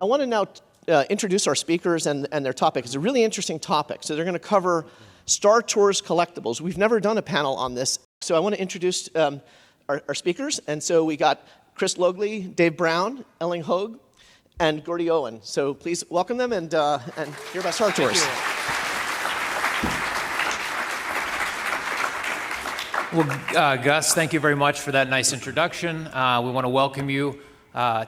I want to now introduce our speakers and their topic. It's a really interesting topic. So they're going to cover Star Tours collectibles. We've never done a panel on this. So I want to introduce our speakers. And so we got Chris Logley, Dave Brown, Elling Hogue, and Gordy Owen. So please welcome them and hear about Star Tours. Well, Gus, thank you very much for that nice introduction. We want to welcome you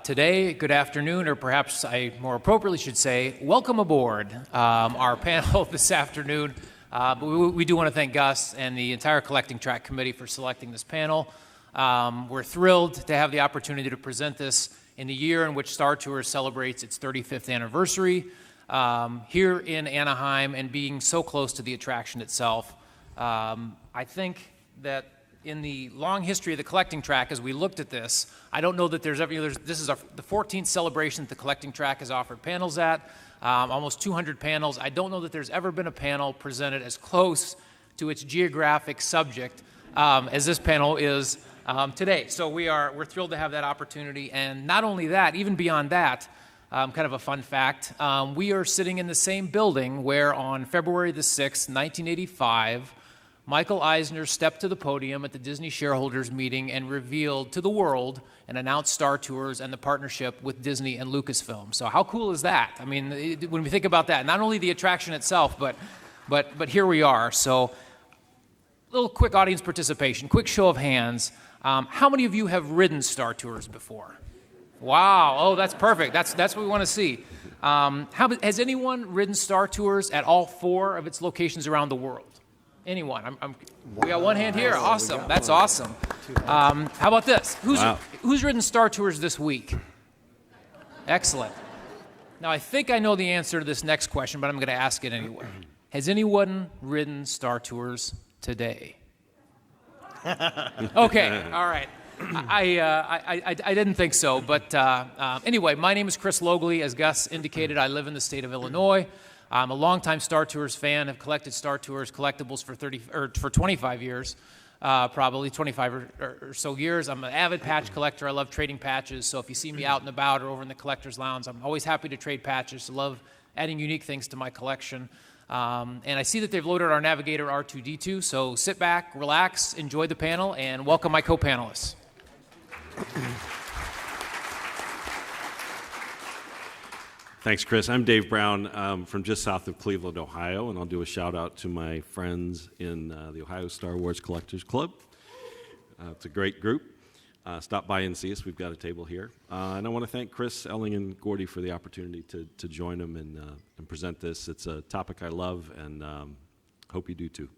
today, good afternoon, or perhaps I more appropriately should say, welcome aboard our panel this afternoon. But we do want to thank Gus and the entire Collecting Track Committee for selecting this panel. We're thrilled to have the opportunity to present this in the year in which Star Tours celebrates its 35th anniversary here in Anaheim and being so close to the attraction itself. I think that in the long history of the collecting track, as we looked at this, I don't know that there's ever, this is the 14th celebration that the collecting track has offered panels at, almost 200 panels. I don't know that there's ever been a panel presented as close to its geographic subject as this panel is today. So we're thrilled to have that opportunity. And not only that, even beyond that, kind of a fun fact, we are sitting in the same building where on February the 6th, 1985, Michael Eisner stepped to the podium at the Disney shareholders meeting and revealed to the world and announced Star Tours and the partnership with Disney and Lucasfilm. So how cool is that? I mean, when we think about that, not only the attraction itself, but here we are. So a little quick audience participation, quick show of hands. How many of you have ridden Star Tours before? Wow, oh, that's perfect. That's what we want to see. Has anyone ridden Star Tours at all 4 of its locations around the world? Anyone? We got one hand here. Awesome. That's awesome. How about this? Who's ridden Star Tours this week? Excellent. Now, I think I know the answer to this next question, but I'm going to ask it anyway. Has anyone ridden Star Tours today? Okay. All right. I didn't think so, but anyway, my name is Chris Logley. As Gus indicated, I live in the state of Illinois. I'm a longtime Star Tours fan. I've collected Star Tours collectibles for 25 years, probably 25 or so years. I'm an avid patch collector. I love trading patches. So if you see me out and about or over in the collector's lounge, I'm always happy to trade patches. I love adding unique things to my collection. And I see that they've loaded our Navigator R2-D2. So sit back, relax, enjoy the panel, and welcome my co-panelists. Thanks, Chris. I'm Dave Brown from just south of Cleveland, Ohio, and I'll do a shout out to my friends in the Ohio Star Wars Collectors Club. It's a great group. Stop by and see us. We've got a table here. And I want to thank Chris, Elling, and Gordy for the opportunity to join them and present this. It's a topic I love, and hope you do too.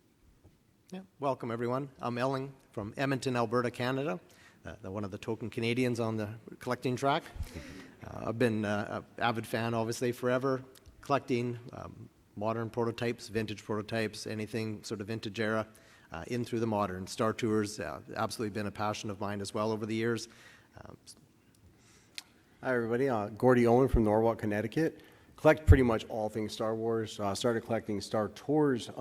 Yeah. Welcome, everyone. I'm Elling from Edmonton, Alberta, Canada. One of the token Canadians on the collecting track. I've been an avid fan, obviously, forever, collecting modern prototypes, vintage prototypes, anything sort of vintage era, in through the modern. Star Tours, absolutely been a passion of mine as well over the years. Hi, everybody. Gordy Owen from Norwalk, Connecticut. Collect pretty much all things Star Wars. Started collecting Star Tours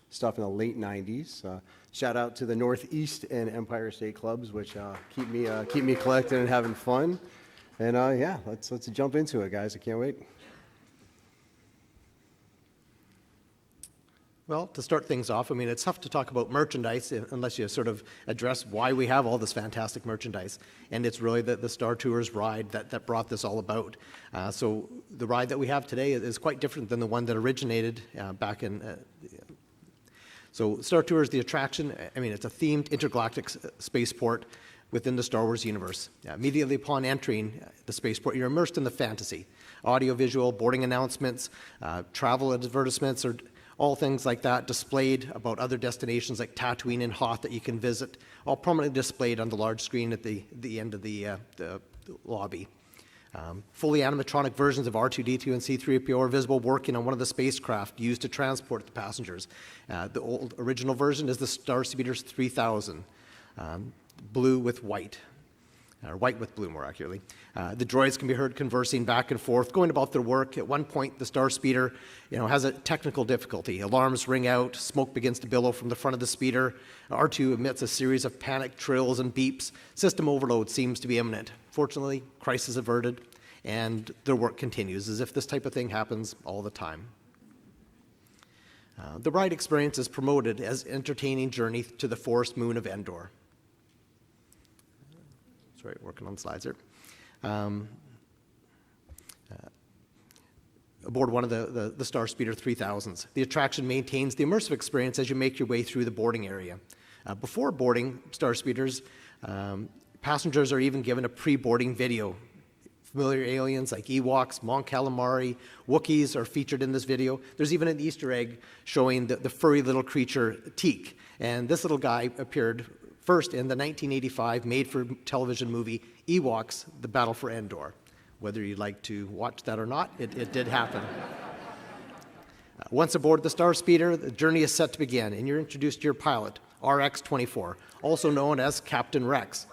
stuff in the late 90s. Shout out to the Northeast and Empire State Clubs, which keep me collecting and having fun. And yeah, let's jump into it, guys. I can't wait. Well, to start things off, I mean, it's tough to talk about merchandise unless you sort of address why we have all this fantastic merchandise. And it's really the Star Tours ride that brought this all about. So the ride that we have today is quite different than the one that originated back in... So Star Tours, the attraction, I mean, it's a themed intergalactic spaceport within the Star Wars universe. Immediately upon entering the spaceport, you're immersed in the fantasy. Audio-visual, boarding announcements, travel advertisements, or all things like that displayed about other destinations like Tatooine and Hoth that you can visit, all prominently displayed on the large screen at the end of the lobby. Fully animatronic versions of R2-D2 and C-3PO are visible working on one of the spacecraft used to transport the passengers. The old original version is the Starspeeder 3000. Blue with white, or white with blue more accurately. The droids can be heard conversing back and forth, going about their work. At one point, the Starspeeder has a technical difficulty. Alarms ring out, smoke begins to billow from the front of the speeder. R2 emits a series of panic trills and beeps. System overload seems to be imminent. Fortunately, crisis averted, and their work continues as if this type of thing happens all the time. The ride experience is promoted as entertaining journey to the forest moon of Endor. Sorry, working on slides here. Aboard one of the Star Speeder 3000s. The attraction maintains the immersive experience as you make your way through the boarding area. Before boarding Star Speeders, passengers are even given a pre-boarding video. Familiar aliens like Ewoks, Mon Calamari, Wookiees are featured in this video. There's even an Easter egg showing the furry little creature Teak. And this little guy appeared first in the 1985 made-for-television movie Ewoks, The Battle for Endor. Whether you'd like to watch that or not, it did happen. Once aboard the Star Speeder, the journey is set to begin, and you're introduced to your pilot, RX-24, also known as Captain Rex.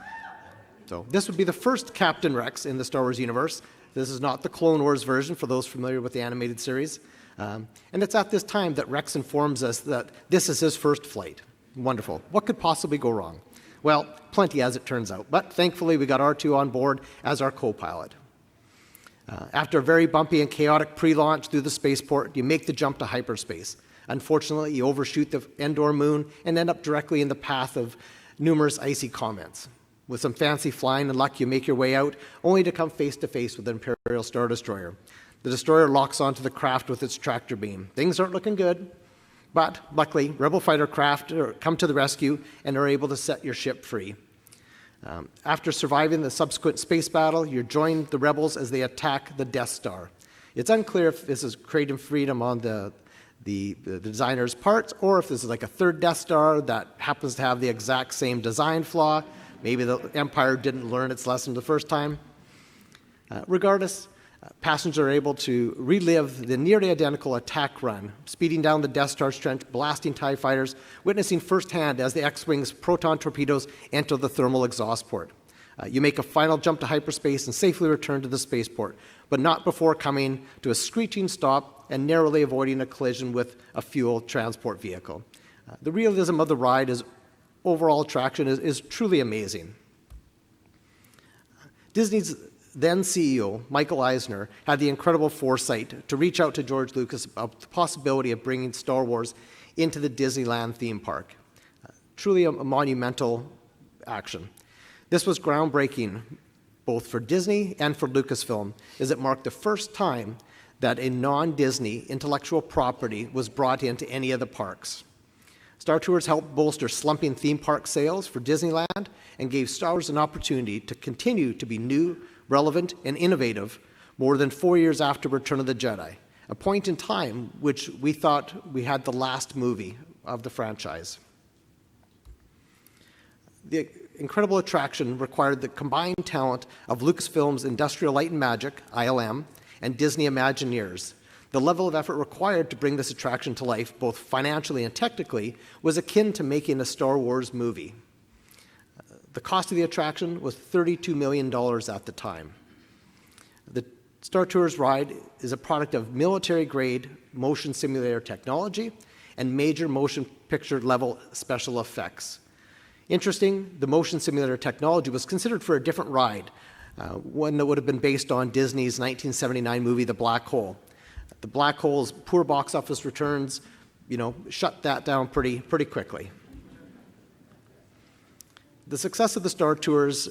So this would be the first Captain Rex in the Star Wars universe. This is not the Clone Wars version, for those familiar with the animated series. And it's at this time that Rex informs us that this is his first flight. Wonderful. What could possibly go wrong? Well, plenty as it turns out. But thankfully, we got R2 on board as our co-pilot. After a very bumpy and chaotic pre-launch through the spaceport, you make the jump to hyperspace. Unfortunately, you overshoot the Endor moon and end up directly in the path of numerous icy comets. With some fancy flying and luck, you make your way out, only to come face to face with an Imperial Star Destroyer. The destroyer locks onto the craft with its tractor beam. Things aren't looking good, but luckily, Rebel fighter craft come to the rescue and are able to set your ship free. After surviving the subsequent space battle, you join the Rebels as they attack the Death Star. It's unclear if this is creating freedom on the designer's parts, or if this is like a third Death Star that happens to have the exact same design flaw. Maybe the Empire didn't learn its lesson the first time. Regardless, passengers are able to relive the nearly identical attack run, speeding down the Death Star's trench, blasting TIE fighters, witnessing firsthand as the X-Wing's proton torpedoes enter the thermal exhaust port. You make a final jump to hyperspace and safely return to the spaceport, but not before coming to a screeching stop and narrowly avoiding a collision with a fuel transport vehicle. The realism of the ride is overall attraction is truly amazing. Disney's then CEO, Michael Eisner, had the incredible foresight to reach out to George Lucas about the possibility of bringing Star Wars into the Disneyland theme park. Truly a monumental action. This was groundbreaking both for Disney and for Lucasfilm, as it marked the first time that a non-Disney intellectual property was brought into any of the parks. Star Tours helped bolster slumping theme park sales for Disneyland and gave Star Wars an opportunity to continue to be new, relevant, and innovative more than 4 years after Return of the Jedi, a point in time which we thought we had the last movie of the franchise. The incredible attraction required the combined talent of Lucasfilm's Industrial Light and Magic, ILM, and Disney Imagineers. The level of effort required to bring this attraction to life, both financially and technically, was akin to making a Star Wars movie. The cost of the attraction was $32 million at the time. The Star Tours ride is a product of military-grade motion simulator technology and major motion picture level special effects. Interesting, the motion simulator technology was considered for a different ride, one that would have been based on Disney's 1979 movie, The Black Hole. The Black Hole's poor box office returns, shut that down pretty quickly. The success of the Star Tours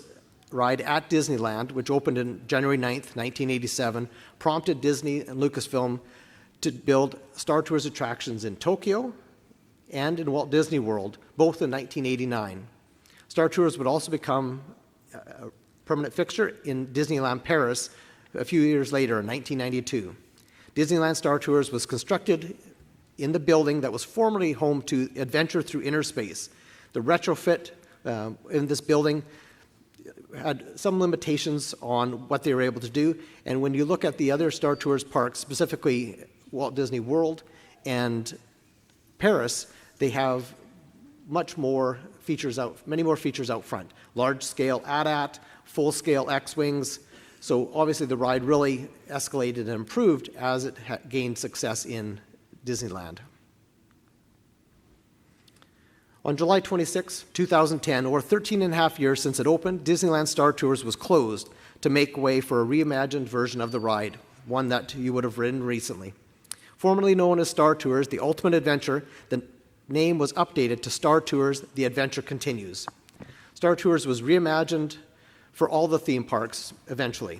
ride at Disneyland, which opened on January 9th, 1987, prompted Disney and Lucasfilm to build Star Tours attractions in Tokyo and in Walt Disney World, both in 1989. Star Tours would also become a permanent fixture in Disneyland Paris a few years later in 1992. Disneyland Star Tours was constructed in the building that was formerly home to Adventure Through Inner Space. The retrofit in this building had some limitations on what they were able to do, and when you look at the other Star Tours parks, specifically Walt Disney World and Paris, they have many more features out front. Large-scale AT-AT, full-scale X-Wings. So obviously the ride really escalated and improved as it gained success in Disneyland. On July 26, 2010, or 13 and a half years since it opened, Disneyland Star Tours was closed to make way for a reimagined version of the ride, one that you would have ridden recently. Formerly known as Star Tours, The Ultimate Adventure, the name was updated to Star Tours, The Adventure Continues. Star Tours was reimagined for all the theme parks eventually.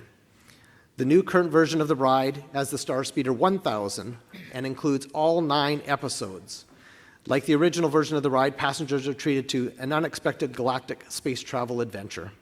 The new current version of the ride has the Star Speeder 1000 and includes all 9 episodes. Like the original version of the ride, passengers are treated to an unexpected galactic space travel adventure.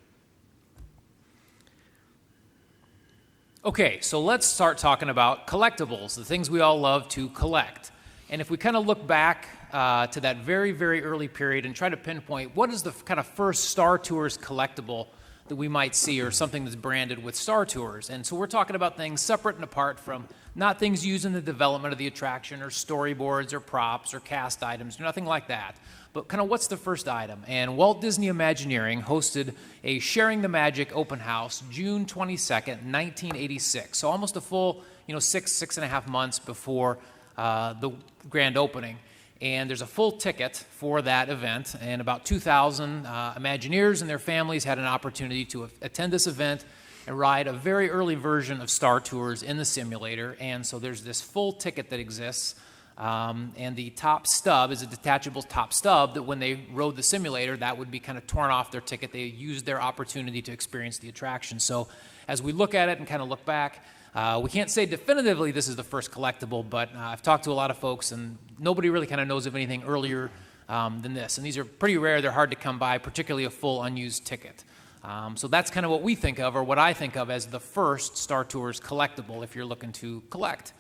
Okay, so let's start talking about collectibles, the things we all love to collect. And if we kind of look back to that very, very early period and try to pinpoint what is the kind of first Star Tours collectible that we might see, or something that's branded with Star Tours. And so we're talking about things separate and apart from not things used in the development of the attraction or storyboards or props or cast items, nothing like that. But kind of what's the first item? And Walt Disney Imagineering hosted a Sharing the Magic open house June 22nd, 1986. So almost a full, 6.5 months before the grand opening. And there's a full ticket for that event, and about 2,000 Imagineers and their families had an opportunity to attend this event and ride a very early version of Star Tours in the simulator. And so there's this full ticket that exists, and the top stub is a detachable top stub that when they rode the simulator, that would be kind of torn off their ticket. They used their opportunity to experience the attraction. So as we look at it and kind of look back, we can't say definitively this is the first collectible, but I've talked to a lot of folks, and nobody really kind of knows of anything earlier than this. And these are pretty rare. They're hard to come by, particularly a full unused ticket. So that's kind of what we think of, or what I think of as the first Star Tours collectible if you're looking to collect.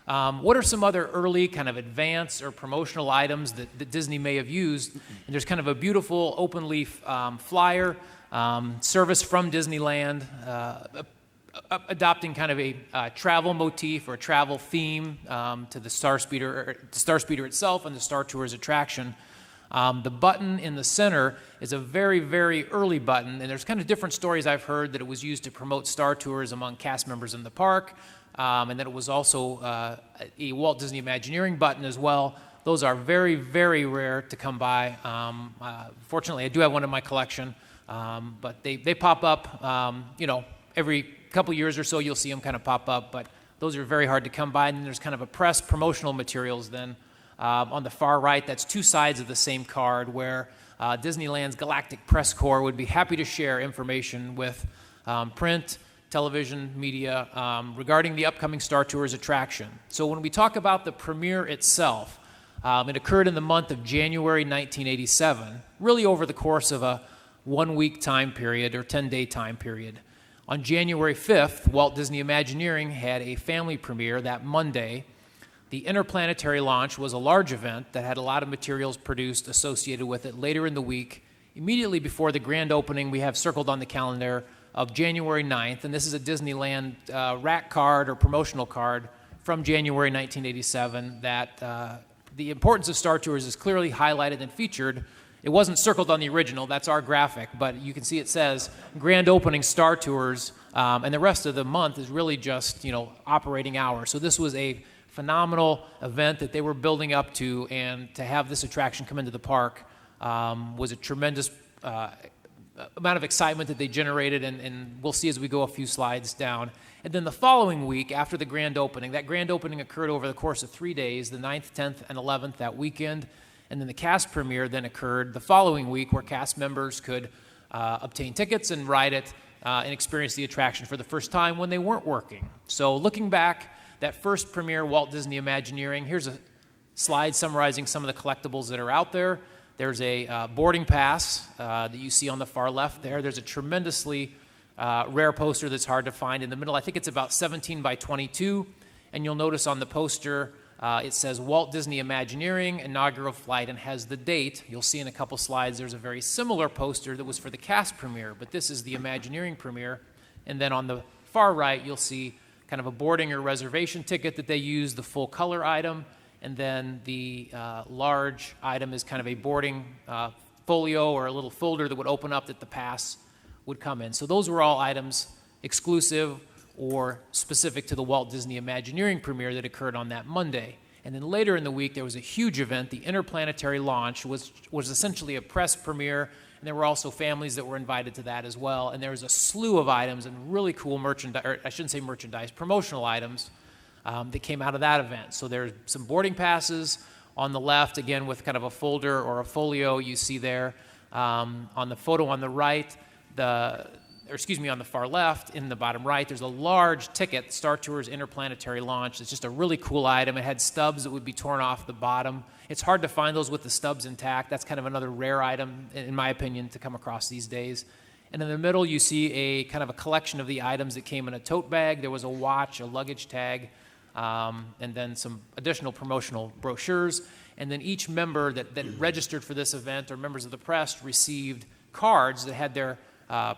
What are some other early kind of advance or promotional items that Disney may have used? And there's kind of a beautiful open leaf flyer, service from Disneyland, adopting kind of a travel motif or a travel theme to the Star Speeder itself and the Star Tours attraction. The button in the center is a very, very early button, and there's kind of different stories I've heard that it was used to promote Star Tours among cast members in the park, and that it was also a Walt Disney Imagineering button as well. Those are very, very rare to come by. Fortunately, I do have one in my collection, but they pop up, every couple years or so you'll see them kind of pop up, but those are very hard to come by. And then there's kind of a press promotional materials then on the far right. That's 2 sides of the same card where Disneyland's Galactic Press Corps would be happy to share information with print, television, media regarding the upcoming Star Tours attraction. So when we talk about the premiere itself, it occurred in the month of January 1987, really over the course of a 1-week time period or 10-day time period. On January 5th, Walt Disney Imagineering had a family premiere that Monday. The interplanetary launch was a large event that had a lot of materials produced associated with it later in the week. Immediately before the grand opening, we have circled on the calendar of January 9th, and this is a Disneyland rack card or promotional card from January 1987 that the importance of Star Tours is clearly highlighted and featured. It wasn't circled on the original, that's our graphic, but you can see it says grand opening Star Tours, and the rest of the month is really just, operating hours. So this was a phenomenal event that they were building up to, and to have this attraction come into the park was a tremendous amount of excitement that they generated, and we'll see as we go a few slides down. And then the following week, after the grand opening, that grand opening occurred over the course of 3 days, the 9th, 10th, and 11th that weekend. And then the cast premiere then occurred the following week, where cast members could obtain tickets and ride it and experience the attraction for the first time when they weren't working. So looking back, that first premiere, Walt Disney Imagineering, here's a slide summarizing some of the collectibles that are out there. There's a boarding pass that you see on the far left there. There's a tremendously rare poster that's hard to find in the middle. I think it's about 17 by 22, and you'll notice on the poster it says Walt Disney Imagineering inaugural flight and has the date. You'll see in a couple slides there's a very similar poster that was for the cast premiere, but this is the Imagineering premiere. And then on the far right, you'll see kind of a boarding or reservation ticket that they use, the full color item, and then the large item is kind of a boarding folio or a little folder that would open up that the pass would come in. So those were all items exclusive or specific to the Walt Disney Imagineering premiere that occurred on that Monday. And then later in the week, there was a huge event, the Interplanetary Launch, was essentially a press premiere, and there were also families that were invited to that as well. And there was a slew of items and really cool merchandise, or I shouldn't say merchandise, promotional items that came out of that event. So there's some boarding passes on the left, again with kind of a folder or a folio you see there. On the photo on the right, on the far left, in the bottom right, there's a large ticket, Star Tours Interplanetary Launch. It's just a really cool item. It had stubs that would be torn off the bottom. It's hard to find those with the stubs intact. That's kind of another rare item, in my opinion, to come across these days. And in the middle, you see a kind of a collection of the items that came in a tote bag. There was a watch, a luggage tag, and then some additional promotional brochures. And then each member that registered for this event, or members of the press, received cards that had their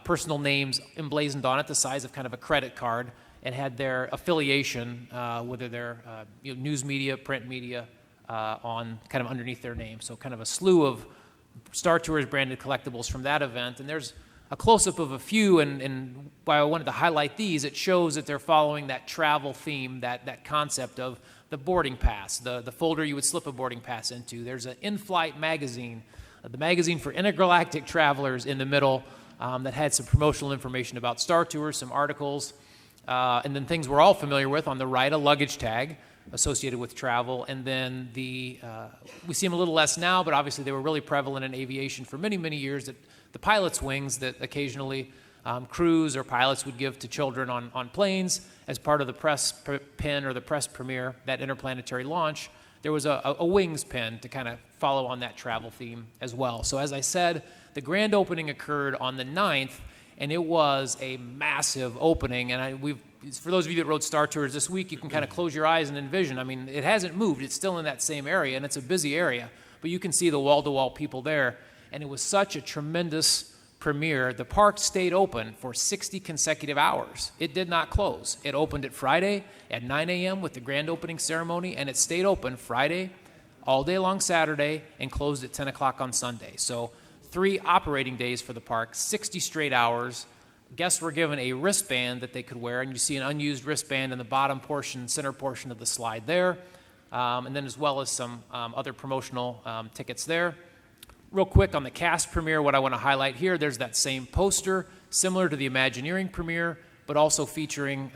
personal names emblazoned on it, the size of kind of a credit card, and had their affiliation, whether they're news media, print media, on kind of underneath their name. So kind of a slew of Star Tours branded collectibles from that event. And there's a close-up of a few, and why I wanted to highlight these, it shows that they're following that travel theme, that concept of the boarding pass, the folder you would slip a boarding pass into. There's an in-flight magazine, the magazine for intergalactic travelers in the middle, that had some promotional information about Star Tours, some articles, and then things we're all familiar with. On the right, a luggage tag associated with travel, and then we see them a little less now, but obviously they were really prevalent in aviation for many, many years, that the pilot's wings that occasionally crews or pilots would give to children on planes as part of the press pin or the press premiere, that interplanetary launch. There was a wings pin to kind of follow on that travel theme as well. So as I said, the grand opening occurred on the 9th, and it was a massive opening. And for those of you that rode Star Tours this week, you can kind of close your eyes and envision. I mean, it hasn't moved. It's still in that same area, and it's a busy area. But you can see the wall-to-wall people there. And it was such a tremendous premiere. The park stayed open for 60 consecutive hours. It did not close. It opened at Friday at 9 a.m. with the grand opening ceremony, and it stayed open Friday, all day long Saturday, and closed at 10 o'clock on Sunday. So 3 operating days for the park, 60 straight hours. Guests were given a wristband that they could wear, and you see an unused wristband in the bottom portion, center portion of the slide there, and then as well as some other promotional tickets there. Real quick on the cast premiere, what I want to highlight here, there's that same poster, similar to the Imagineering premiere, but also featuring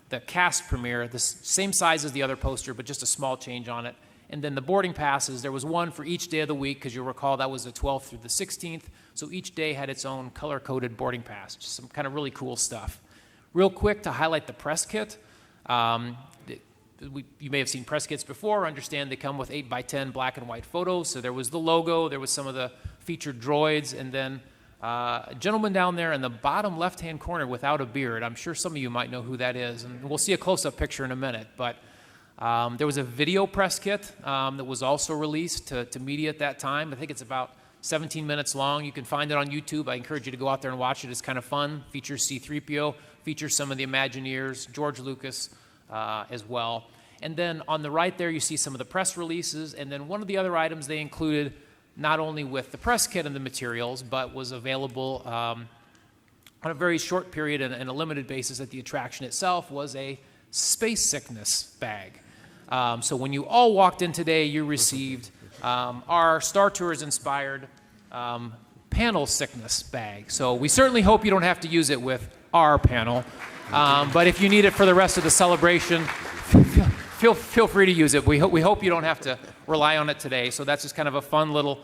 the cast premiere, the same size as the other poster, but just a small change on it. And then the boarding passes, there was one for each day of the week, because you'll recall that was the 12th through the 16th, so each day had its own color-coded boarding pass, just some kind of really cool stuff. Real quick to highlight the press kit. You may have seen press kits before, understand they come with 8x10 black and white photos. So there was the logo, there was some of the featured droids, and then a gentleman down there in the bottom left-hand corner without a beard. I'm sure some of you might know who that is, and we'll see a close-up picture in a minute. But there was a video press kit that was also released to media at that time. I think it's about 17 minutes long. You can find it on YouTube. I encourage you to go out there and watch it. It's kind of fun. Features C-3PO, features some of the Imagineers, George Lucas, as well. And then on the right there, you see some of the press releases. And then one of the other items they included, not only with the press kit and the materials, but was available on a very short period and a limited basis at the attraction itself, was a space sickness bag. So when you all walked in today, you received our Star Tours-inspired panel sickness bag. So we certainly hope you don't have to use it with our panel. But if you need it for the rest of the celebration, feel free to use it. We hope you don't have to rely on it today. So that's just kind of a fun little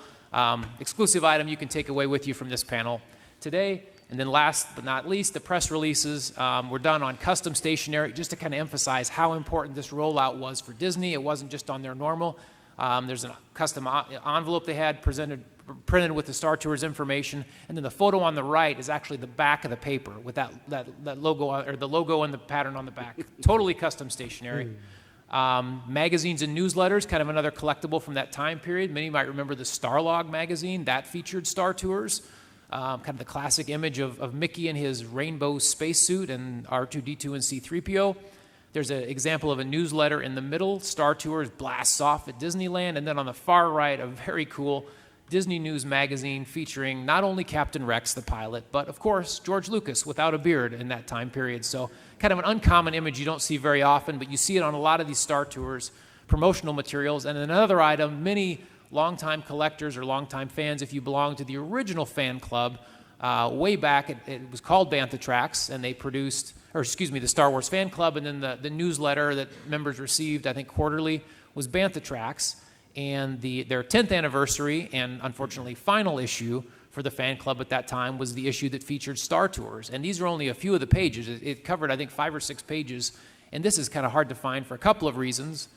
exclusive item you can take away with you from this panel today. And then last but not least, the press releases were done on custom stationery, just to kind of emphasize how important this rollout was for Disney. It wasn't just on their normal. There's a custom envelope they had printed with the Star Tours information, and then the photo on the right is actually the back of the paper with that logo, or the logo and the pattern on the back. Totally custom stationery. Magazines and newsletters, kind of another collectible from that time period. Many might remember the Starlog magazine. That featured Star Tours. Kind of the classic image of Mickey in his rainbow spacesuit and R2-D2 and C-3PO. There's an example of a newsletter in the middle. Star Tours blasts off at Disneyland. And then on the far right, a very cool Disney News magazine featuring not only Captain Rex, the pilot, but of course, George Lucas without a beard in that time period. So kind of an uncommon image you don't see very often, but you see it on a lot of these Star Tours promotional materials. And another item, many longtime collectors or longtime fans, if you belong to the original fan club, way back, it was called Bantha Tracks, and they produced, the Star Wars Fan Club, and then the newsletter that members received, I think quarterly, was Bantha Tracks. And their 10th anniversary and unfortunately final issue for the fan club at that time was the issue that featured Star Tours. And these are only a few of the pages. It covered, I think, 5 or 6 pages. And this is kind of hard to find for a couple of reasons.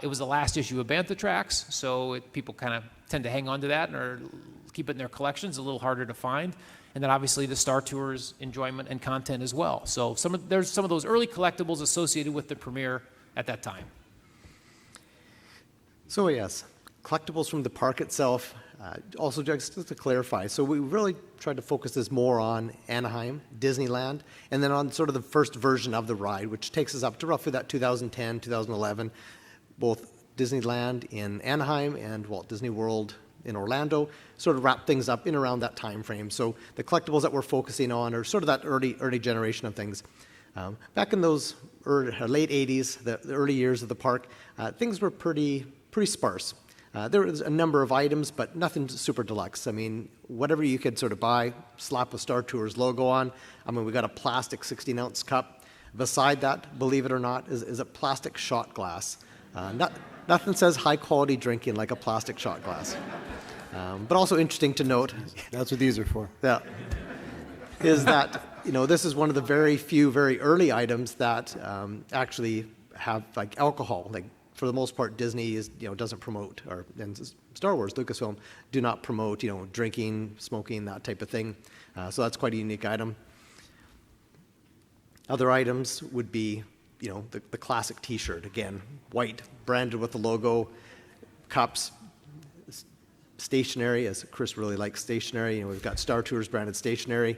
It was the last issue of Bantha Tracks, so people kind of tend to hang on to that or keep it in their collections. A little harder to find. And then obviously the Star Tours enjoyment and content as well. So there's some of those early collectibles associated with the premiere at that time. So yes, collectibles from the park itself. Also, just to clarify, so we really tried to focus this more on Anaheim, Disneyland, and then on sort of the first version of the ride, which takes us up to roughly that 2010, 2011, both Disneyland in Anaheim and Walt Disney World in Orlando, sort of wrap things up in around that time frame. So the collectibles that we're focusing on are sort of that early generation of things. Back in those late 80s, the early years of the park, things were pretty sparse. There was a number of items, but nothing super deluxe. I mean, whatever you could sort of buy, slap a Star Tours logo on. I mean, we got a plastic 16-ounce cup. Beside that, believe it or not, is a plastic shot glass. Nothing says high-quality drinking like a plastic shot glass. But also interesting to note. That's what these are for. Yeah. Is that, this is one of the very few, very early items that actually have like alcohol. Like, for the most part, Disney doesn't promote, and Star Wars, Lucasfilm, do not promote, drinking, smoking, that type of thing. So that's quite a unique item. Other items would be, the classic T-shirt, again, white, branded with the logo, cups, stationery, as Chris really likes stationery. We've got Star Tours branded stationery.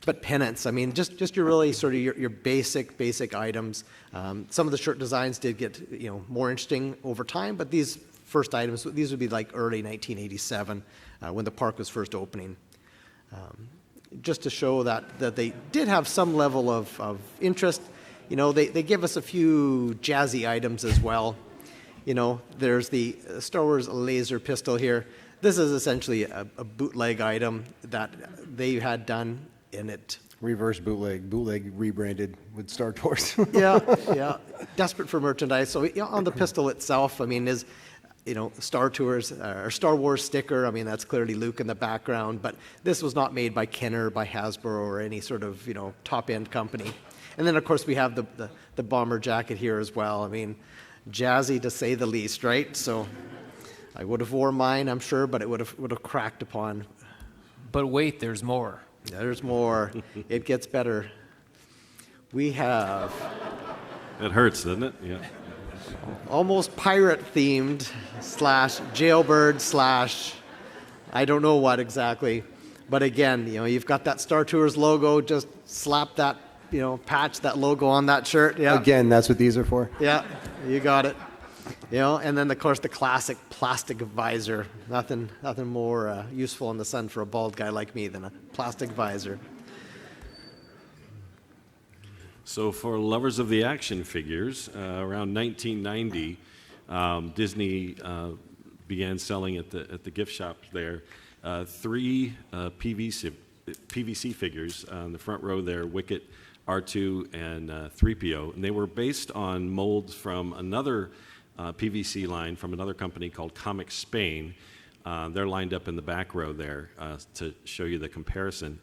But pennants, I mean, just your really sort of your basic items. Some of the shirt designs did get more interesting over time, but these first items, these would be like early 1987 when the park was first opening. Just to show that they did have some level of interest, they give us a few jazzy items as well. There's the Star Wars laser pistol here. This is essentially a bootleg item that they had done. In it. Reverse bootleg rebranded with Star Tours. yeah. Desperate for merchandise. So on the pistol itself, I mean, is Star Tours or Star Wars sticker. I mean, that's clearly Luke in the background. But this was not made by Kenner, by Hasbro, or any sort of top end company. And then of course we have the bomber jacket here as well. I mean, jazzy to say the least, right? So I would have worn mine, I'm sure, but it would have cracked upon. But wait, there's more. There's more. It gets better. We have... It hurts, doesn't it? Yeah. Almost pirate-themed / jailbird / I don't know what exactly. But again, you've got that Star Tours logo. Just slap that, patch that logo on that shirt. Yeah. Again, that's what these are for. Yeah, you got it. And then of course the classic plastic visor. Nothing more useful in the sun for a bald guy like me than a plastic visor. So for lovers of the action figures, around 1990, Disney began selling at the gift shop there 3 PVC figures on the front row there, Wicket, R2, and 3PO. And they were based on molds from another PVC line from another company called Comic Spain. They're lined up in the back row there to show you the comparison.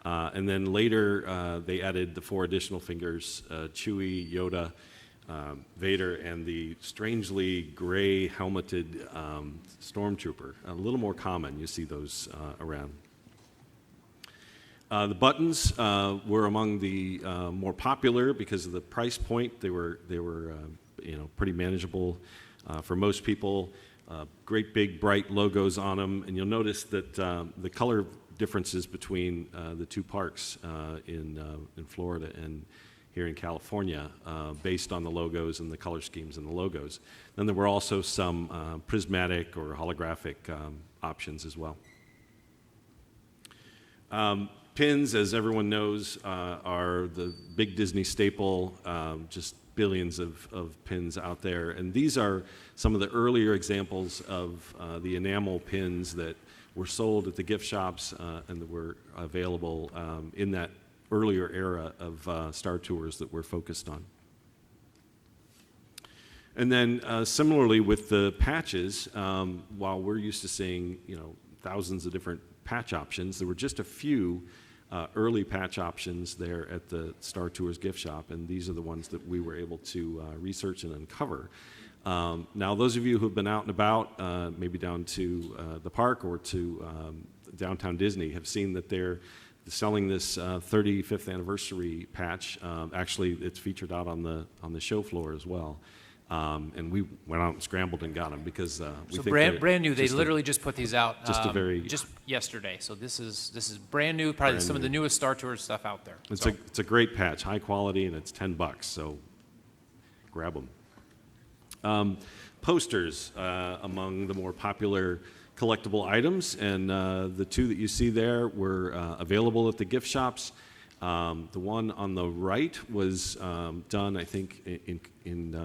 And then later they added the 4 additional figures, Chewie, Yoda, Vader, and the strangely gray helmeted Stormtrooper. A little more common, you see those around. The buttons were among the more popular because of the price point. They were pretty manageable for most people. Great big bright logos on them, and you'll notice that the color differences between the 2 parks in Florida and here in California based on the logos and the color schemes in the logos. Then there were also some prismatic or holographic options as well. Pins, as everyone knows, are the big Disney staple, just billions of pins out there. And these are some of the earlier examples of the enamel pins that were sold at the gift shops and that were available in that earlier era of Star Tours that we're focused on. And then similarly with the patches, while we're used to seeing thousands of different patch options, there were just a few early patch options there at the Star Tours gift shop, and these are the ones that we were able to research and uncover. Now, those of you who have been out and about, maybe down to the park or to downtown Disney, have seen that they're selling this 35th anniversary patch. Actually, it's featured out on the show floor as well. And we went out and scrambled and got them because we So think brand new. They literally just put these out just yesterday. So this is brand new. Probably some of the newest Star Tours stuff out there. It's a great patch, high quality, and it's $10. So grab them. Posters among the more popular collectible items, and the two that you see there were available at the gift shops. The one on the right was done, I think, in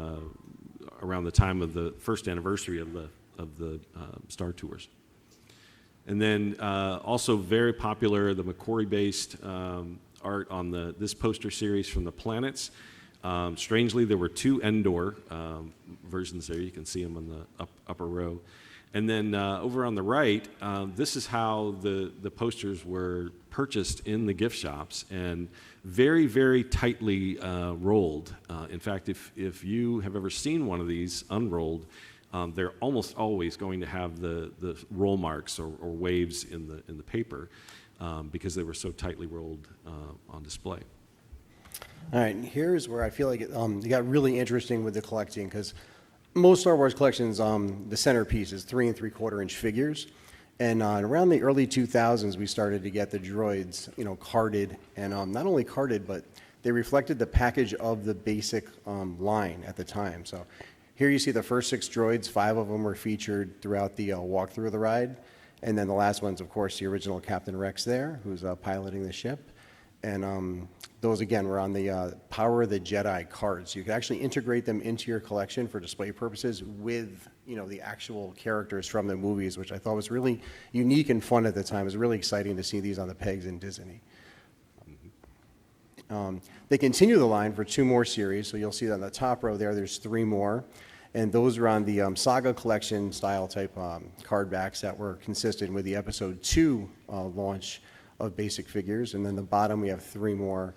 around the time of the first anniversary of the Star Tours. And then also very popular, the McQuarrie-based art on this poster series from the planets. Strangely, there were two Endor versions there. You can see them on the upper row. And then over on the right, this is how the posters were purchased in the gift shops, and very, very tightly rolled. In fact, if you have ever seen one of these unrolled, they're almost always going to have the roll marks or waves in the paper because they were so tightly rolled on display. All right, and here's where I feel like it got really interesting with the collecting, because most Star Wars collections, the centerpiece is 3 3/4-inch figures. And around the early 2000s, we started to get the droids, carded, and not only carded, but they reflected the package of the basic line at the time. So here you see the first 6 droids. 5 of them were featured throughout the walkthrough of the ride. And then the last one's, of course, the original Captain Rex there, who's piloting the ship. And those, again, were on the Power of the Jedi cards. You could actually integrate them into your collection for display purposes with, the actual characters from the movies, which I thought was really unique and fun at the time. It was really exciting to see these on the pegs in Disney. They continue the line for 2 more series, so you'll see that on the top row there's 3 more. And those are on the Saga Collection style type card backs that were consistent with the Episode 2 launch of basic figures. And then the bottom we have 3 more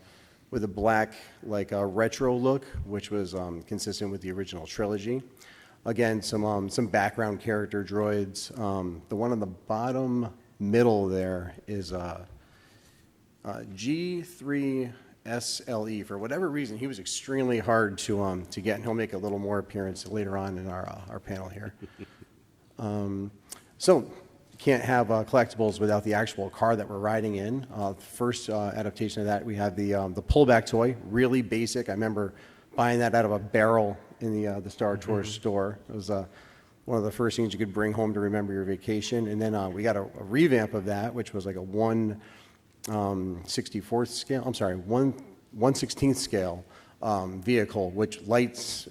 with a black retro look, which was consistent with the original trilogy. Again, some background character droids. The one on the bottom middle there is G3SLE. For whatever reason, he was extremely hard to get, and he'll make a little more appearance later on in our panel here. So can't have collectibles without the actual car that we're riding in. First adaptation of that, we have the pullback toy, really basic. I remember buying that out of a barrel in the Star Tours store. It was one of the first things you could bring home to remember your vacation. And then we got a revamp of that, which was like a 1/64th scale. I'm sorry, 1/16th scale vehicle, which lights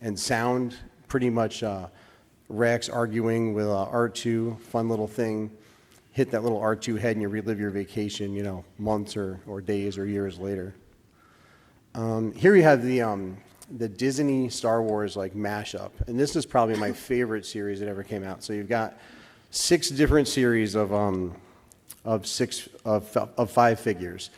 and sound pretty much. Rex arguing with R2, fun little thing. Hit that little R2 head and you relive your vacation, months or days or years later. Here you have the Disney Star Wars mashup, and this is probably my favorite series that ever came out. So you've got 6 different series of 5 figures.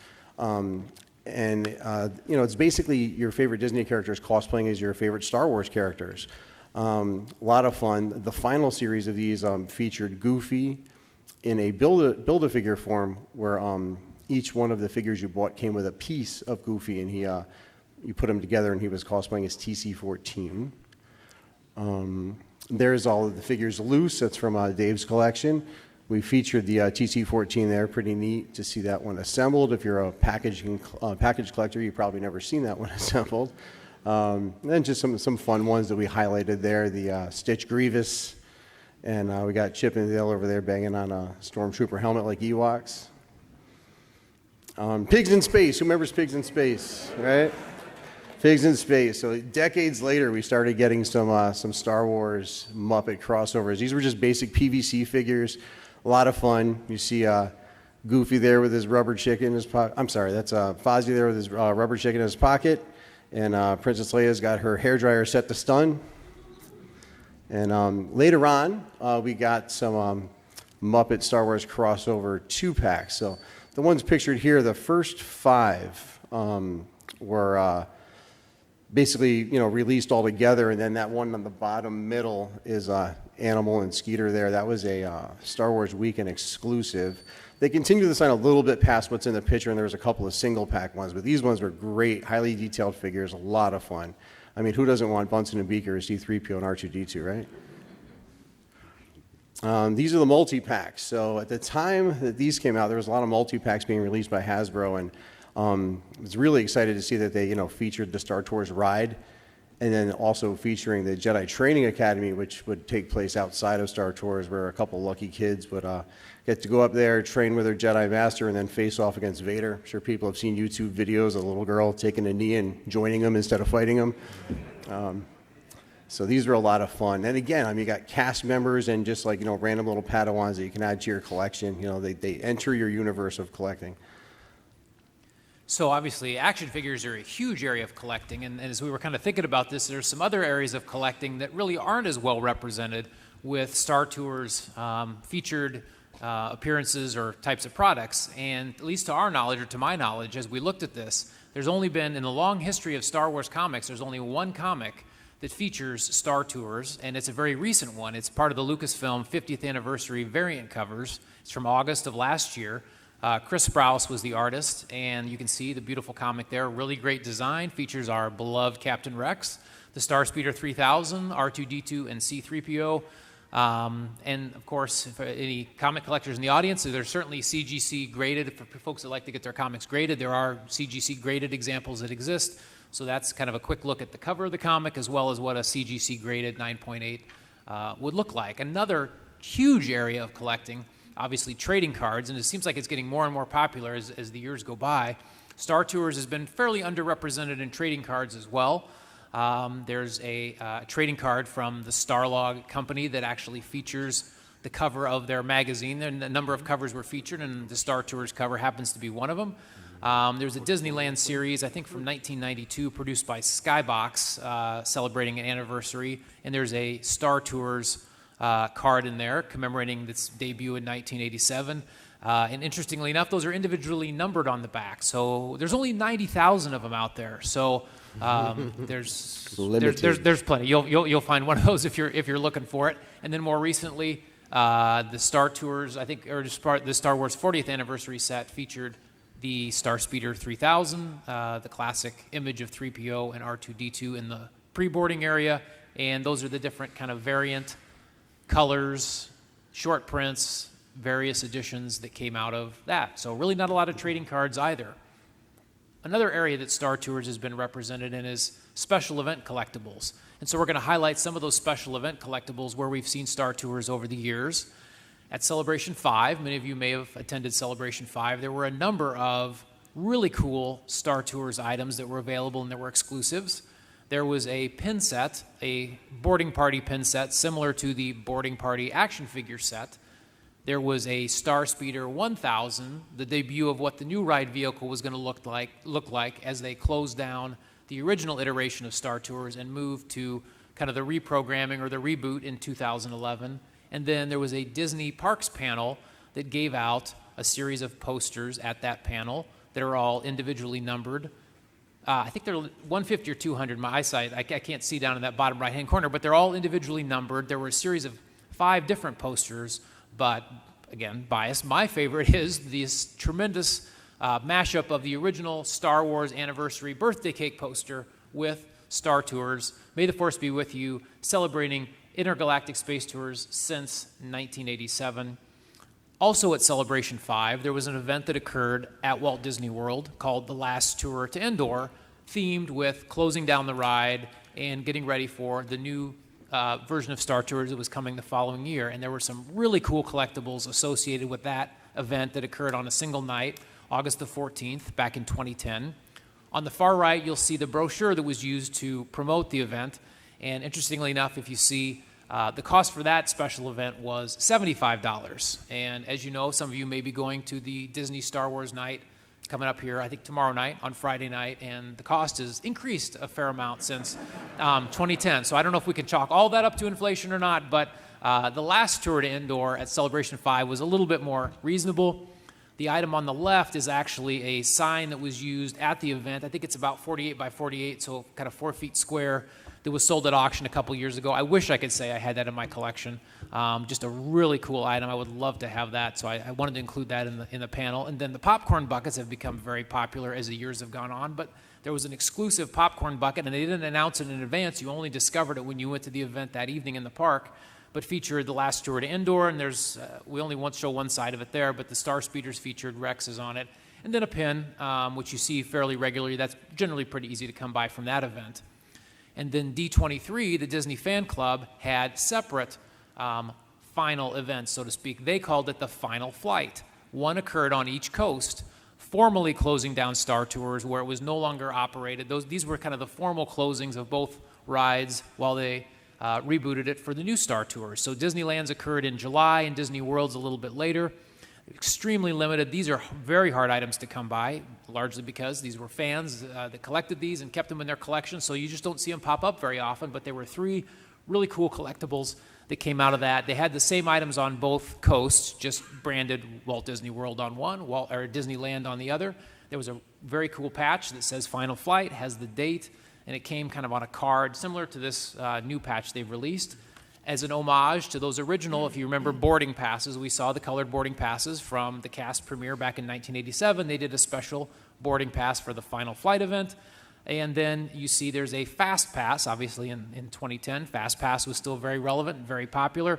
It's basically your favorite Disney characters cosplaying as your favorite Star Wars characters. A lot of fun. The final series of these featured Goofy in a build-a-figure form, where each one of the figures you bought came with a piece of Goofy, and you put them together, and he was cosplaying as TC-14. There's all of the figures loose. That's from Dave's collection. We featured the TC-14 there. Pretty neat to see that one assembled. If you're a package collector, you've probably never seen that one assembled. And then just some fun ones that we highlighted there, the Stitch Grievous, and we got Chip and Dale over there banging on a Stormtrooper helmet like Ewoks. Pigs in Space. Who remembers Pigs in Space, right? Pigs in Space. So decades later, we started getting some Star Wars Muppet crossovers. These were just basic PVC figures. A lot of fun. You see Goofy there with his rubber chicken in his pocket. I'm sorry, that's Fozzie there with his rubber chicken in his pocket. And Princess Leia's got her hairdryer set to stun. And later on, we got some Muppet Star Wars crossover 2-packs. So the ones pictured here, the first 5 were basically, released all together, and then that one on the bottom middle is Animal and Skeeter there. That was a Star Wars Weekend exclusive. They continued the sign a little bit past what's in the picture, and there was a couple of single-pack ones, but these ones were great, highly detailed figures, a lot of fun. I mean, who doesn't want Bunsen and Beaker, C-3PO, and R2-D2, right? These are the multi-packs. So at the time that these came out, there was a lot of multi-packs being released by Hasbro, and I was really excited to see that they, featured the Star Tours ride, and then also featuring the Jedi Training Academy, which would take place outside of Star Tours, where a couple lucky kids would get to go up there, train with their Jedi Master, and then face off against Vader. I'm sure people have seen YouTube videos of a little girl taking a knee and joining him instead of fighting him. So these were a lot of fun. And again, you got cast members and just random little Padawans that you can add to your collection. They enter your universe of collecting. So obviously, action figures are a huge area of collecting, and as we were kind of thinking about this, there's some other areas of collecting that really aren't as well represented with Star Tours featured appearances or types of products. And at least to our knowledge, or to my knowledge, as we looked at this, there's only been, in the long history of Star Wars comics, there's only one comic that features Star Tours, and it's a very recent one. It's part of the Lucasfilm 50th anniversary variant covers. It's from August of last year. Chris Sprouse was the artist, and you can see the beautiful comic there. Really great design. Features our beloved Captain Rex, the Starspeeder 3000, R2-D2, and C-3PO. And of course, for any comic collectors in the audience, there's certainly CGC graded. For folks that like to get their comics graded, there are CGC graded examples that exist. So that's kind of a quick look at the cover of the comic, as well as what a CGC graded 9.8 would look like. Another huge area of collecting, obviously trading cards, and it seems like it's getting more and more popular as the years go by. Star Tours has been fairly underrepresented in trading cards as well. There's a trading card from the Starlog company that actually features the cover of their magazine. And a number of covers were featured, and the Star Tours cover happens to be one of them. There's a Disneyland series, I think from 1992, produced by Skybox, celebrating an anniversary, and there's a Star Tours card in there commemorating its debut in 1987. And interestingly enough, those are individually numbered on the back. So there's only 90,000 of them out there. So there's plenty. You'll find one of those if you're looking for it. And then more recently, the Star Tours, I think, or the Star Wars 40th anniversary set featured the Starspeeder 3000, the classic image of 3PO and R2-D2 in the pre-boarding area. And those are the different kind of variant colors, short prints, various editions that came out of that. So really not a lot of trading cards either. Another area that Star Tours has been represented in is special event collectibles. And so we're going to highlight some of those special event collectibles where we've seen Star Tours over the years. At Celebration 5, many of you may have attended Celebration 5, there were a number of really cool Star Tours items that were available and that were exclusives. There was a pin set, a boarding party pin set, similar to the boarding party action figure set. There was a Starspeeder 1000, the debut of what the new ride vehicle was going to look like as they closed down the original iteration of Star Tours and moved to kind of the reprogramming or the reboot in 2011. And then there was a Disney Parks panel that gave out a series of posters at that panel that are all individually numbered. I think they're 150 or 200. My eyesight, I can't see down in that bottom right-hand corner, but they're all individually numbered. There were a series of 5 different posters, but again, biased. My favorite is this tremendous mashup of the original Star Wars anniversary birthday cake poster with Star Tours. May the Force be with you, celebrating intergalactic space tours since 1987. Also at Celebration 5, there was an event that occurred at Walt Disney World called The Last Tour to Endor, themed with closing down the ride and getting ready for the new version of Star Tours that was coming the following year. And there were some really cool collectibles associated with that event that occurred on a single night. August the 14th, back in 2010. On the far right, you'll see the brochure that was used to promote the event. And interestingly enough, if you see the cost for that special event was $75. And as you know, some of you may be going to the Disney Star Wars night coming up here, I think tomorrow night, on Friday night, and the cost has increased a fair amount since 2010. So I don't know if we can chalk all that up to inflation or not, but the last tour to indoor at Celebration 5 was a little bit more reasonable. The item on the left is actually a sign that was used at the event. I think it's about 48 by 48, so kind of 4 feet square, that was sold at auction a couple years ago. I wish I could say I had that in my collection. Just a really cool item. I would love to have that, so I wanted to include that in the panel. And then the popcorn buckets have become very popular as the years have gone on, but there was an exclusive popcorn bucket, and they didn't announce it in advance. You only discovered it when you went to the event that evening in the park, but featured the last tour to indoor, and there's we only show one side of it there, but the Star Speeders featured Rex is on it, and then a pin, which you see fairly regularly. That's generally pretty easy to come by from that event. And then D23, the Disney Fan Club, had separate final events, so to speak. They called it the Final Flight. One occurred on each coast, formally closing down Star Tours where it was no longer operated. These were kind of the formal closings of both rides while they rebooted it for the new Star Tours. So Disneyland's occurred in July and Disney World's a little bit later. Extremely limited. These are very hard items to come by, largely because these were fans that collected these and kept them in their collection, so you just don't see them pop up very often, but there were 3 really cool collectibles that came out of that. They had the same items on both coasts, just branded Walt Disney World on one, or Disneyland on the other. There was a very cool patch that says Final Flight, has the date, and it came kind of on a card, similar to this new patch they've released, as an homage to those original, if you remember, boarding passes. We saw the colored boarding passes from the cast premiere back in 1987. They did a special boarding pass for the Final Flight event. And then you see there's a Fast Pass, obviously in 2010. Fast Pass was still very relevant and very popular.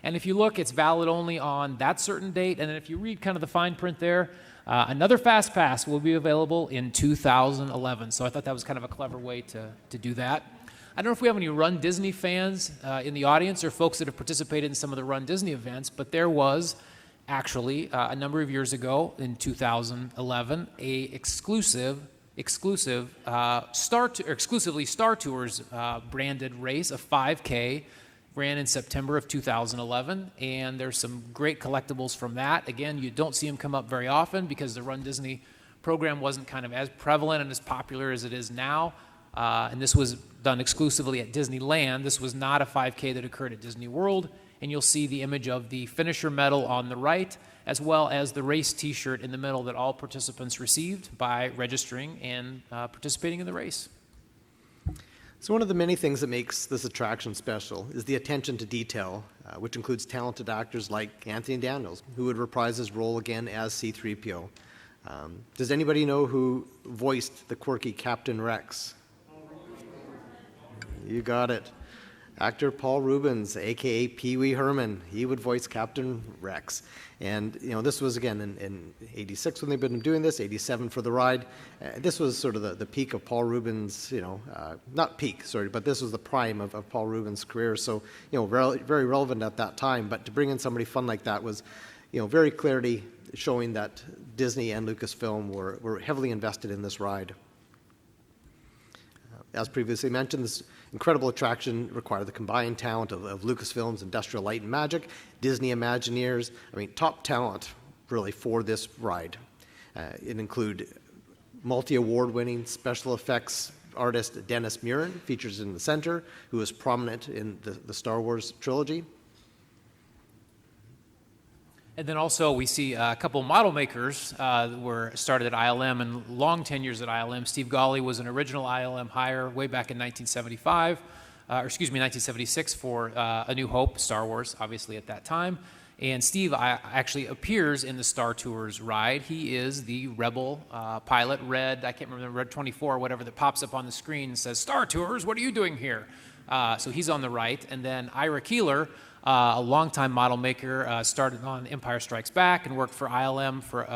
And if you look, it's valid only on that certain date. And then if you read kind of the fine print there, another Fast Pass will be available in 2011. So I thought that was kind of a clever way to do that. I don't know if we have any Run Disney fans in the audience or folks that have participated in some of the Run Disney events, but there was actually a number of years ago in 2011 a exclusively Star Tours branded race, a 5K, ran in September of 2011, and there's some great collectibles from that. Again, you don't see them come up very often because the Run Disney program wasn't kind of as prevalent and as popular as it is now. And this was done exclusively at Disneyland. This was not a 5K that occurred at Disney World. And you'll see the image of the finisher medal on the right, as well as the race T-shirt in the middle that all participants received by registering and participating in the race. So one of the many things that makes this attraction special is the attention to detail, which includes talented actors like Anthony Daniels, who would reprise his role again as C-3PO. Does anybody know who voiced the quirky Captain Rex? You got it. Actor Paul Rubens, a.k.a. Pee Wee Herman. He would voice Captain Rex. And, this was, again, in 86 when they've been doing this, 87 for the ride. This was sort of the peak of Paul Rubens, not peak, sorry, but this was the prime of Paul Rubens' career. So, very relevant at that time. But to bring in somebody fun like that was, very clearly showing that Disney and Lucasfilm were heavily invested in this ride. As previously mentioned, this incredible attraction required the combined talent of Lucasfilm's Industrial Light and Magic, Disney Imagineers, top talent really for this ride. It include multi-award-winning special effects artist Dennis Muren, features in the center, who is prominent in the Star Wars trilogy. And then also we see a couple model makers that were started at ILM and long tenures at ILM. Steve Gawley was an original ILM hire way back in 1976 for A New Hope, Star Wars, obviously at that time. And Steve actually appears in the Star Tours ride. He is the Rebel pilot, Red, I can't remember, Red 24 or whatever, that pops up on the screen and says, "Star Tours, what are you doing here?" So he's on the right. And then Ira Keeler, a longtime model maker, started on Empire Strikes Back and worked for ILM for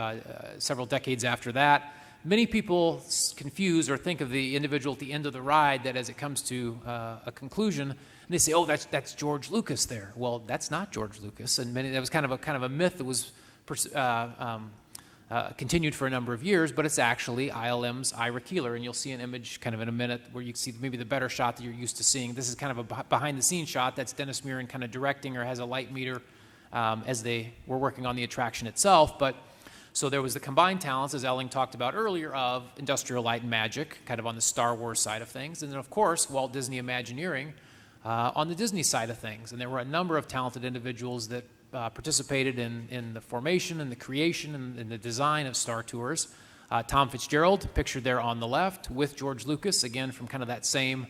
several decades after that. Many people confuse or think of the individual at the end of the ride that as it comes to a conclusion, they say, "Oh, that's George Lucas there." Well, that's not George Lucas, and that was kind of a myth that was continued for a number of years, but it's actually ILM's Ira Keeler, and you'll see an image kind of in a minute where you can see maybe the better shot that you're used to seeing. This is kind of a behind-the-scenes shot. That's Dennis Murin kind of directing, or has a light meter as they were working on the attraction itself. But so there was the combined talents, as Elling talked about earlier, of Industrial Light and Magic, kind of on the Star Wars side of things, and then of course Walt Disney Imagineering on the Disney side of things. And there were a number of talented individuals that participated in the formation and the creation and the design of Star Tours. Tom Fitzgerald, pictured there on the left, with George Lucas, again from kind of that same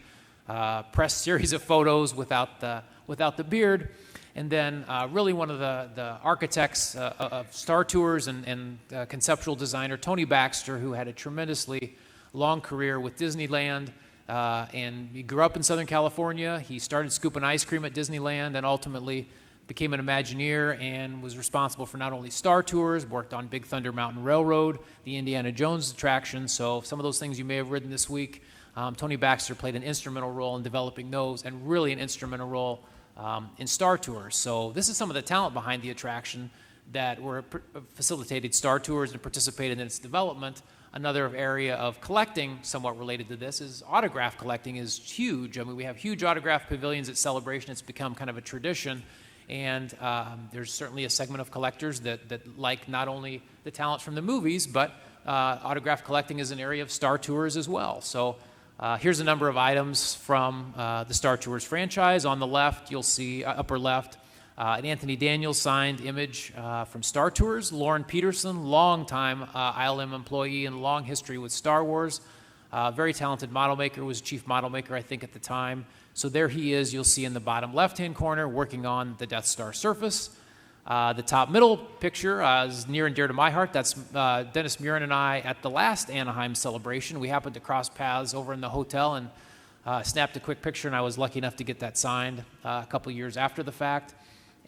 press series of photos without the beard. And then really one of the architects of Star Tours and conceptual designer, Tony Baxter, who had a tremendously long career with Disneyland. And he grew up in Southern California. He started scooping ice cream at Disneyland and ultimately became an Imagineer and was responsible for not only Star Tours, worked on Big Thunder Mountain Railroad, the Indiana Jones attraction. So some of those things you may have ridden this week, Tony Baxter played an instrumental role in developing those, and really an instrumental role in Star Tours. So this is some of the talent behind the attraction that facilitated Star Tours and participated in its development. Another area of collecting, somewhat related to this, is autograph collecting is huge. I mean, we have huge autograph pavilions at Celebration. It's become kind of a tradition. And there's certainly a segment of collectors that like not only the talent from the movies, but autograph collecting is an area of Star Tours as well. So here's a number of items from the Star Tours franchise. On the left, you'll see, upper left, an Anthony Daniels signed image from Star Tours. Lauren Peterson, longtime ILM employee and long history with Star Wars. Very talented model maker, was chief model maker, I think, at the time. So there he is, you'll see in the bottom left-hand corner, working on the Death Star surface. The top middle picture is near and dear to my heart. That's Dennis Murin and I at the last Anaheim celebration. We happened to cross paths over in the hotel and snapped a quick picture, and I was lucky enough to get that signed a couple years after the fact.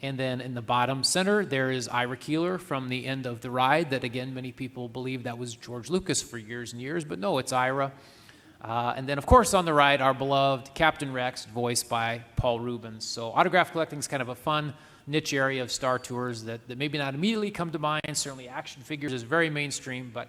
And then in the bottom center, there is Ira Keeler from the end of the ride that, again, many people believe that was George Lucas for years and years, but no, it's Ira. And then, of course, on the right, our beloved Captain Rex, voiced by Paul Rubens. So autograph collecting is kind of a fun niche area of Star Tours that maybe not immediately come to mind. Certainly action figures is very mainstream, but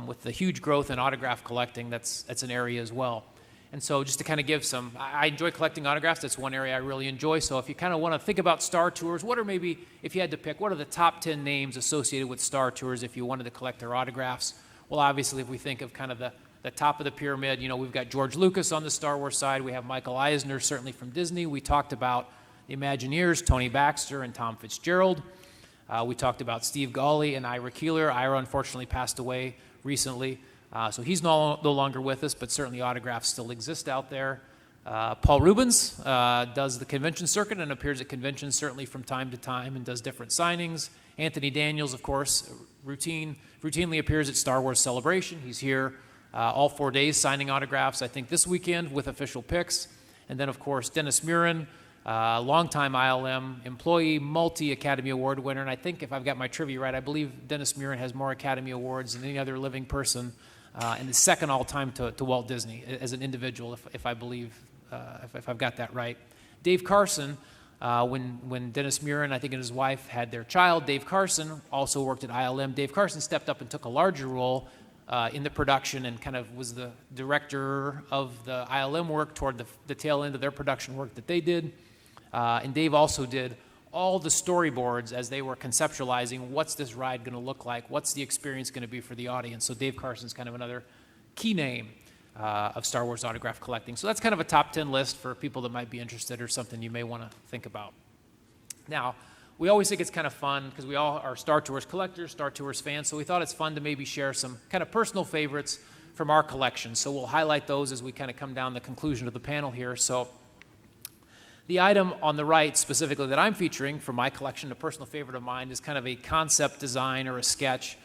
with the huge growth in autograph collecting, that's an area as well. And so just to kind of give some, I enjoy collecting autographs. That's one area I really enjoy. So if you kind of want to think about Star Tours, what are maybe, if you had to pick, what are the top 10 names associated with Star Tours if you wanted to collect their autographs? Well, obviously, if we think of kind of the top of the pyramid, you know, we've got George Lucas on the Star Wars side. We have Michael Eisner, certainly from Disney. We talked about the Imagineers, Tony Baxter and Tom Fitzgerald. We talked about Steve Gawley and Ira Keeler. Ira, unfortunately, passed away recently. So he's no longer with us, but certainly autographs still exist out there. Paul Rubens does the convention circuit and appears at conventions certainly from time to time and does different signings. Anthony Daniels, of course, routinely appears at Star Wars Celebration. He's here all 4 days signing autographs, I think this weekend with official picks. And then, of course, Dennis Murin, longtime ILM employee, multi-Academy Award winner. And I think if I've got my trivia right, I believe Dennis Murin has more Academy Awards than any other living person. And is second all time to Walt Disney as an individual, if I believe, if I've got that right. Dave Carson, when Dennis Murin, I think, and his wife had their child, Dave Carson also worked at ILM. Dave Carson stepped up and took a larger role in the production and kind of was the director of the ILM work toward the tail end of their production work that they did. And Dave also did all the storyboards as they were conceptualizing what's this ride going to look like, what's the experience going to be for the audience. So Dave Carson's kind of another key name of Star Wars autograph collecting. So that's kind of a top 10 list for people that might be interested or something you may want to think about. Now, we always think it's kind of fun because we all are Star Tours collectors, Star Tours fans, so we thought it's fun to maybe share some kind of personal favorites from our collection. So we'll highlight those as we kind of come down the conclusion of the panel here. So the item on the right specifically that I'm featuring for my collection, a personal favorite of mine, is kind of a concept design or a sketch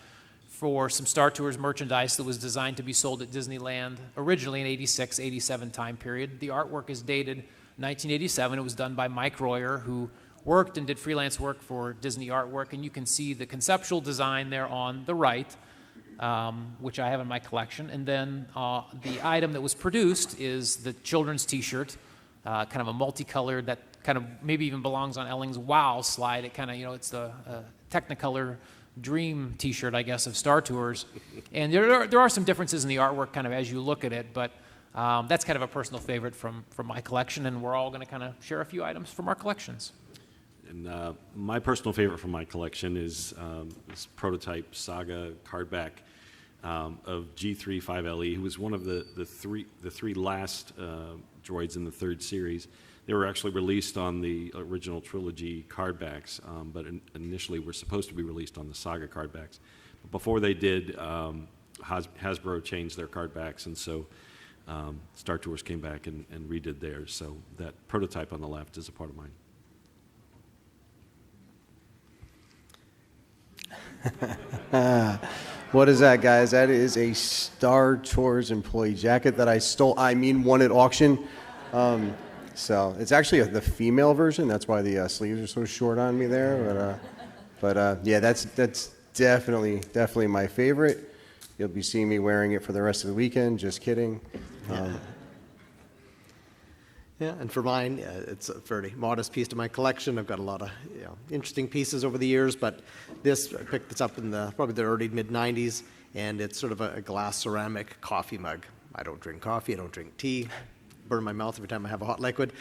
for some Star Tours merchandise that was designed to be sold at Disneyland originally in 86, 87 time period. The artwork is dated 1987. It was done by Mike Royer, who worked and did freelance work for Disney Artwork, and you can see the conceptual design there on the right, which I have in my collection. And then the item that was produced is the children's t-shirt, kind of a multicolored that kind of maybe even belongs on Elling's Wow slide. It kind of, you know, it's the Technicolor dream T-shirt, I guess, of Star Tours. And there are some differences in the artwork kind of as you look at it, but that's kind of a personal favorite from my collection, and we're all going to kind of share a few items from our collections. And my personal favorite from my collection is this prototype Saga cardback of G3 5LE, who was one of the three last droids in the third series. They were actually released on the original trilogy cardbacks, but initially were supposed to be released on the Saga cardbacks. But before they did, Hasbro changed their cardbacks, and so Star Tours came back and redid theirs. So that prototype on the left is a part of mine. What is that, guys? That is a Star Tours employee jacket that I stole. Won at auction. So it's actually the female version. That's why the sleeves are so short on me there. But yeah, that's definitely my favorite. You'll be seeing me wearing it for the rest of the weekend. Just kidding. Yeah, and for mine, it's a fairly modest piece to my collection. I've got a lot of interesting pieces over the years, but I picked this up in probably the early mid-'90s, and it's sort of a glass ceramic coffee mug. I don't drink coffee, I don't drink tea, burn my mouth every time I have a hot liquid,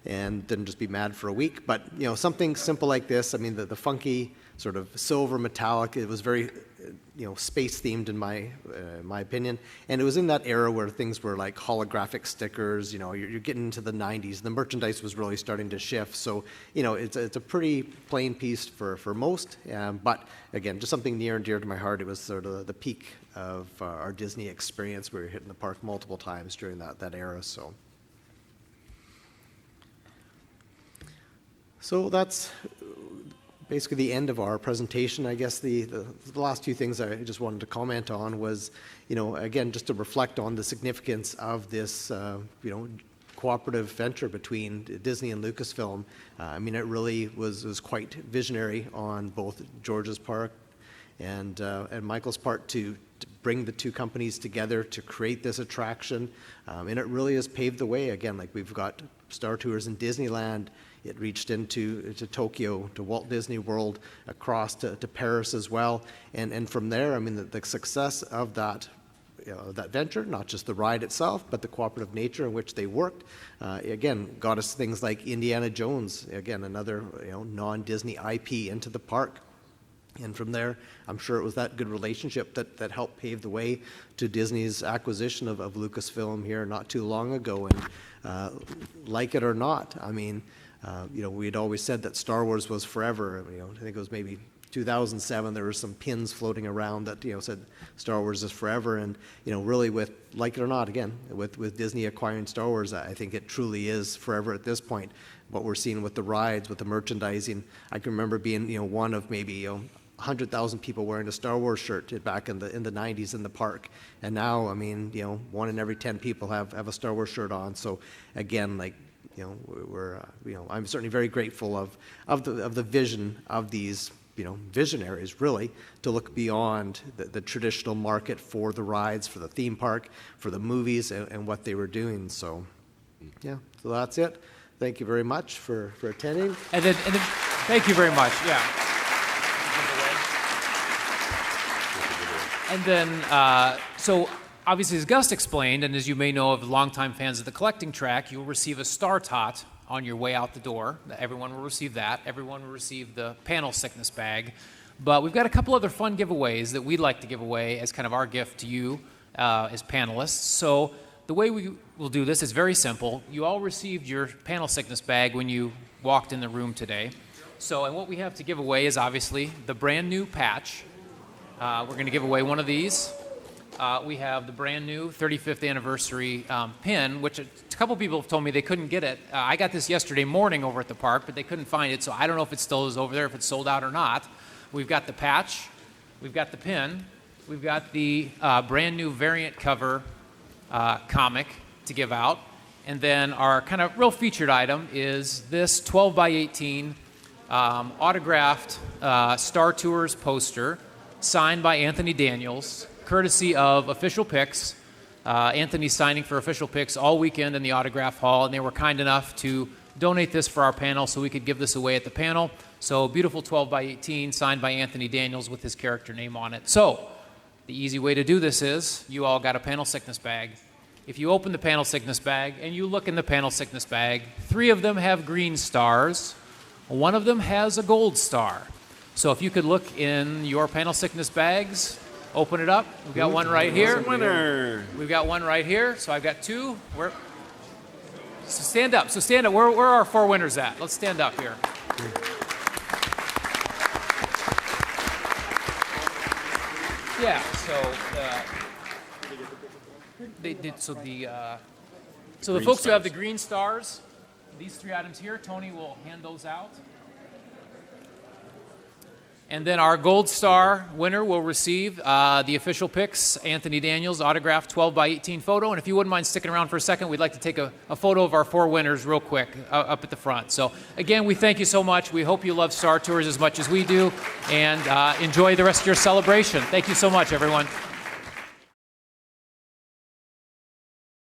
and then just be mad for a week. But something simple like this, the funky sort of silver metallic, it was very space themed in my opinion, and it was in that era where things were like holographic stickers. You're getting into the 90s. The merchandise was really starting to shift, so it's a pretty plain piece for most, but again, just something near and dear to my heart. It was sort of the peak of our Disney experience. We were hitting the park multiple times during that era. So that's basically the end of our presentation. I guess the last two things I just wanted to comment on was, again, just to reflect on the significance of this, cooperative venture between Disney and Lucasfilm. It really was quite visionary on both George's part and Michael's part to bring the two companies together to create this attraction. And it really has paved the way. Again, like we've got Star Tours in Disneyland. It reached into Tokyo, to Walt Disney World, across to Paris as well. And from there, the success of that venture, not just the ride itself, but the cooperative nature in which they worked, again, got us things like Indiana Jones, again, another non-Disney IP into the park. And from there, I'm sure it was that good relationship that helped pave the way to Disney's acquisition of Lucasfilm here not too long ago. And like it or not, we had always said that Star Wars was forever. I think it was maybe 2007, there were some pins floating around that said Star Wars is forever. And really, with like it or not, again, with Disney acquiring Star Wars, I think it truly is forever at this point. What we're seeing with the rides, with the merchandising, I can remember being one of maybe 100,000 people wearing a Star Wars shirt back in the 90s in the park, and now 1 in every 10 people have a Star Wars shirt on. So again, I'm certainly very grateful of the vision of these visionaries, really, to look beyond the traditional market for the rides, for the theme park, for the movies, and what they were doing. So yeah, so that's it. Thank you very much for attending. And then thank you very much. Yeah. And then, so obviously, as Gus explained, and as you may know of longtime fans of the collecting track, you'll receive a Star Tot on your way out the door. Everyone will receive that. Everyone will receive the panel sickness bag. But we've got a couple other fun giveaways that we'd like to give away as kind of our gift to you as panelists. So the way we will do this is very simple. You all received your panel sickness bag when you walked in the room today. So, and what we have to give away is obviously the brand new patch. We're going to give away one of these. We have the brand new 35th anniversary pin, which a couple people have told me they couldn't get it. I got this yesterday morning over at the park, but they couldn't find it, so I don't know if it still is over there, if it's sold out or not. We've got the patch, we've got the pin, we've got the brand new variant cover comic to give out, and then our kind of real featured item is this 12 by 18 autographed Star Tours poster signed by Anthony Daniels, courtesy of Official Picks. Anthony's signing for Official Picks all weekend in the Autograph Hall, and they were kind enough to donate this for our panel so we could give this away at the panel. So beautiful 12 by 18 signed by Anthony Daniels with his character name on it. So the easy way to do this is you all got a panel sickness bag. If you open the panel sickness bag and you look in the panel sickness bag, 3 of them have green stars. 1 of them has a gold star. So if you could look in your panel sickness bags, open it up. We've got one right here. Winner. We've got one right here. So I've got 2. So stand up. So stand up. Where are our 4 winners at? Let's stand up here. Yeah. So the folks who have the green stars, these 3 items here, Tony will hand those out. And then our gold star winner will receive the official picks, Anthony Daniels autographed 12 by 18 photo. And if you wouldn't mind sticking around for a second, we'd like to take a photo of our 4 winners real quick up at the front. So again, we thank you so much. We hope you love Star Tours as much as we do, and enjoy the rest of your celebration. Thank you so much, everyone.